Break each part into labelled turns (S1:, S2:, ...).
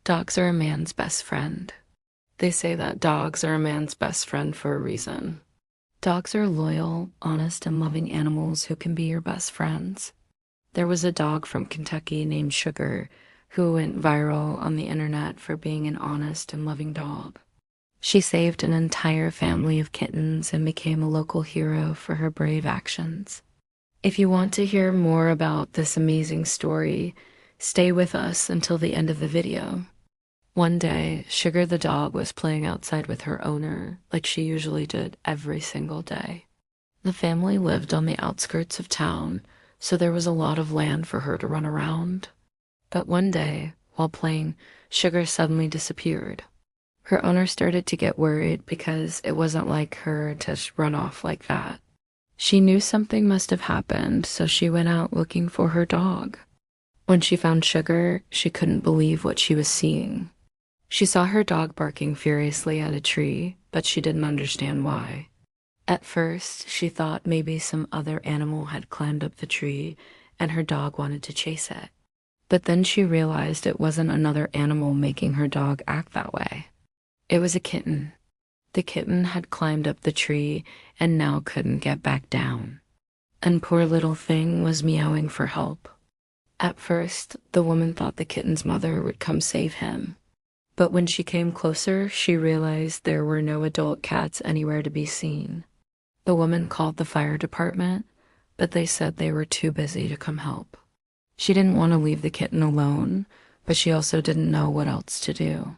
S1: Dogs are a man's best friend. They say that dogs are a man's best friend for a reason. Dogs are loyal, honest, and loving animals who can be your best friends. There was a dog from Kentucky named Sugar who went viral on the internet for being an honest and loving dog. She saved an entire family of kittens and became a local hero for her brave actions. If you want to hear more about this amazing story, stay with us until the end of the video. One day, Sugar the dog was playing outside with her owner, like she usually did every single day. The family lived on the outskirts of town, so there was a lot of land for her to run around. But one day, while playing, Sugar suddenly disappeared. Her owner started to get worried because it wasn't like her to run off like that. She knew something must have happened, so she went out looking for her dog. When she found Sugar, she couldn't believe what she was seeing. She saw her dog barking furiously at a tree, but she didn't understand why. At first, she thought maybe some other animal had climbed up the tree and her dog wanted to chase it. But then she realized it wasn't another animal making her dog act that way. It was a kitten. The kitten had climbed up the tree and now couldn't get back down. And poor little thing was meowing for help. At first, the woman thought the kitten's mother would come save him. But when she came closer, she realized there were no adult cats anywhere to be seen. The woman called the fire department, but they said they were too busy to come help. She didn't want to leave the kitten alone, but she also didn't know what else to do.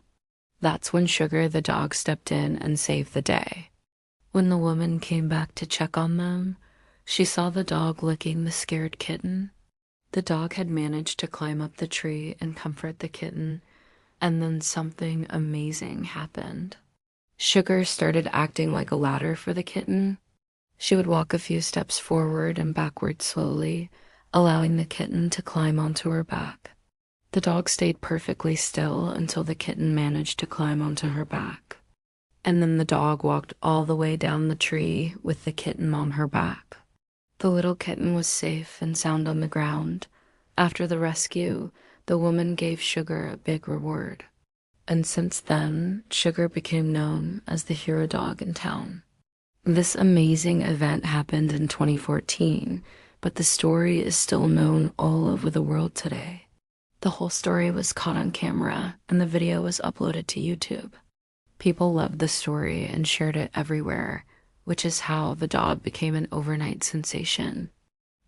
S1: That's when Sugar the dog stepped in and saved the day. When the woman came back to check on them, she saw the dog licking the scared kitten. The dog had managed to climb up the tree and comfort the kitten, and then something amazing happened. Sugar started acting like a ladder for the kitten. She would walk a few steps forward and backward slowly, allowing the kitten to climb onto her back. The dog stayed perfectly still until the kitten managed to climb onto her back. And then the dog walked all the way down the tree with the kitten on her back. The little kitten was safe and sound on the ground. After the rescue, the woman gave Sugar a big reward. And since then, Sugar became known as the hero dog in town. This amazing event happened in 2014, but the story is still known all over the world today. The whole story was caught on camera, and the video was uploaded to YouTube. People loved the story and shared it everywhere, which is how the dog became an overnight sensation.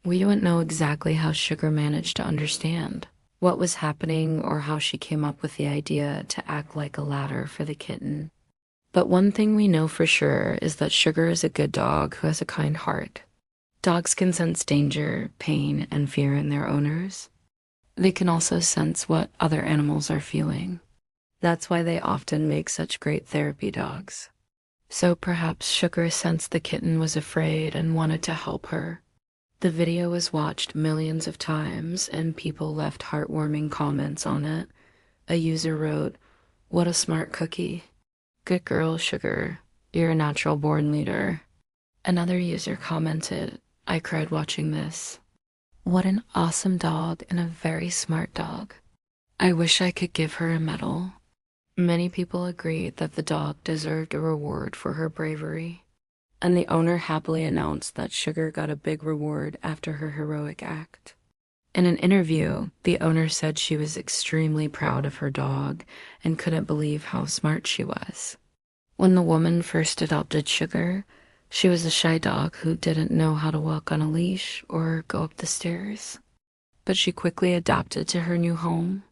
S1: We don't know exactly how Sugar managed to understand what was happening or how she came up with the idea to act like a ladder for the kitten. But one thing we know for sure is that Sugar is a good dog who has a kind heart. Dogs can sense danger, pain, and fear in their owners. They can also sense what other animals are feeling. That's why they often make such great therapy dogs. So perhaps Sugar sensed the kitten was afraid and wanted to help her. The video was watched millions of times and people left heartwarming comments on it. A user wrote, "What a smart cookie. Good girl, Sugar. You're a natural born leader." Another user commented, "I cried watching this. What an awesome dog and a very smart dog. I wish I could give her a medal." Many people agreed that the dog deserved a reward for her bravery. And the owner happily announced that Sugar got a big reward after her heroic act. In an interview, the owner said she was extremely proud of her dog and couldn't believe how smart she was. When the woman first adopted Sugar, she was a shy dog who didn't know how to walk on a leash or go up the stairs. But she quickly adapted to her new home.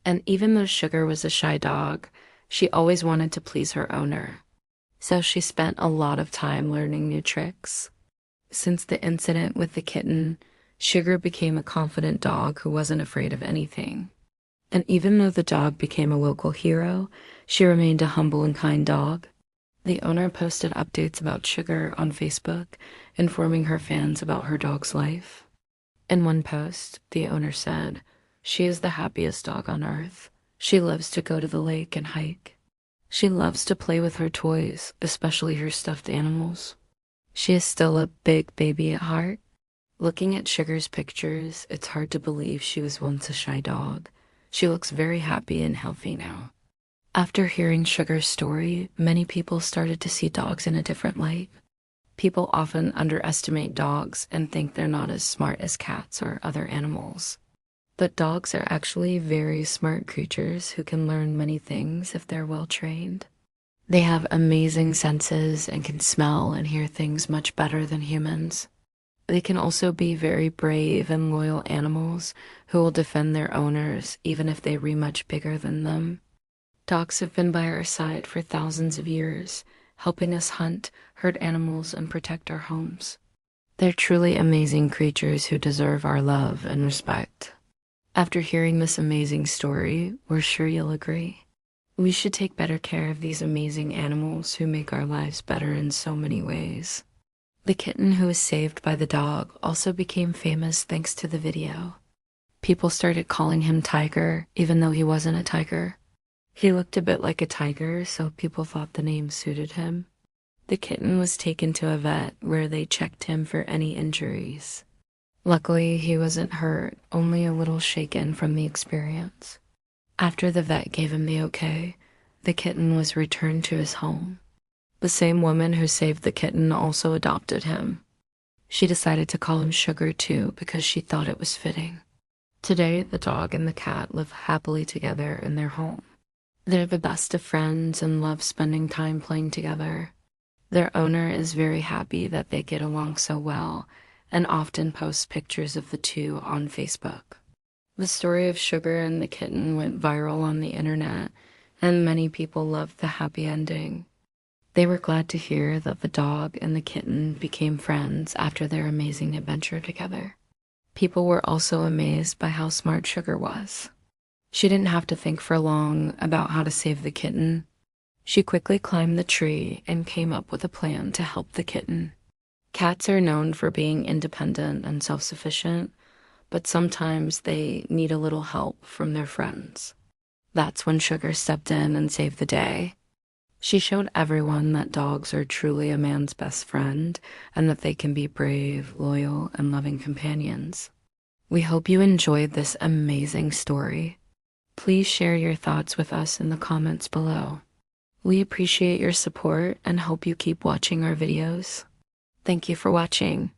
S1: And even though Sugar was a shy dog, she always wanted to please her owner. So she spent a lot of time learning new tricks. Since the incident with the kitten, Sugar became a confident dog who wasn't afraid of anything. And even though the dog became a local hero, she remained a humble and kind dog. The owner posted updates about Sugar on Facebook, informing her fans about her dog's life. In one post, the owner said, "She is the happiest dog on earth. She loves to go to the lake and hike. She loves to play with her toys, especially her stuffed animals. She is still a big baby at heart." Looking at Sugar's pictures, it's hard to believe she was once a shy dog. She looks very happy and healthy now. After hearing Sugar's story, many people started to see dogs in a different light. People often underestimate dogs and think they're not as smart as cats or other animals. But dogs are actually very smart creatures who can learn many things if they're well trained. They have amazing senses and can smell and hear things much better than humans. They can also be very brave and loyal animals who will defend their owners even if they are much bigger than them. Dogs have been by our side for thousands of years, helping us hunt, herd animals, and protect our homes. They're truly amazing creatures who deserve our love and respect. After hearing this amazing story, we're sure you'll agree. We should take better care of these amazing animals who make our lives better in so many ways. The kitten who was saved by the dog also became famous thanks to the video. People started calling him Tiger, even though he wasn't a tiger. He looked a bit like a tiger, so people thought the name suited him. The kitten was taken to a vet where they checked him for any injuries. Luckily, he wasn't hurt, only a little shaken from the experience. After the vet gave him the okay, the kitten was returned to his home. The same woman who saved the kitten also adopted him. She decided to call him Sugar too because she thought it was fitting. Today, the dog and the cat live happily together in their home. They're the best of friends and love spending time playing together. Their owner is very happy that they get along so well and often posts pictures of the two on Facebook. The story of Sugar and the kitten went viral on the internet, and many people loved the happy ending. They were glad to hear that the dog and the kitten became friends after their amazing adventure together. People were also amazed by how smart Sugar was. She didn't have to think for long about how to save the kitten. She quickly climbed the tree and came up with a plan to help the kitten. Cats are known for being independent and self-sufficient, but sometimes they need a little help from their friends. That's when Sugar stepped in and saved the day. She showed everyone that dogs are truly a man's best friend and that they can be brave, loyal, and loving companions. We hope you enjoyed this amazing story. Please share your thoughts with us in the comments below. We appreciate your support and hope you keep watching our videos. Thank you for watching.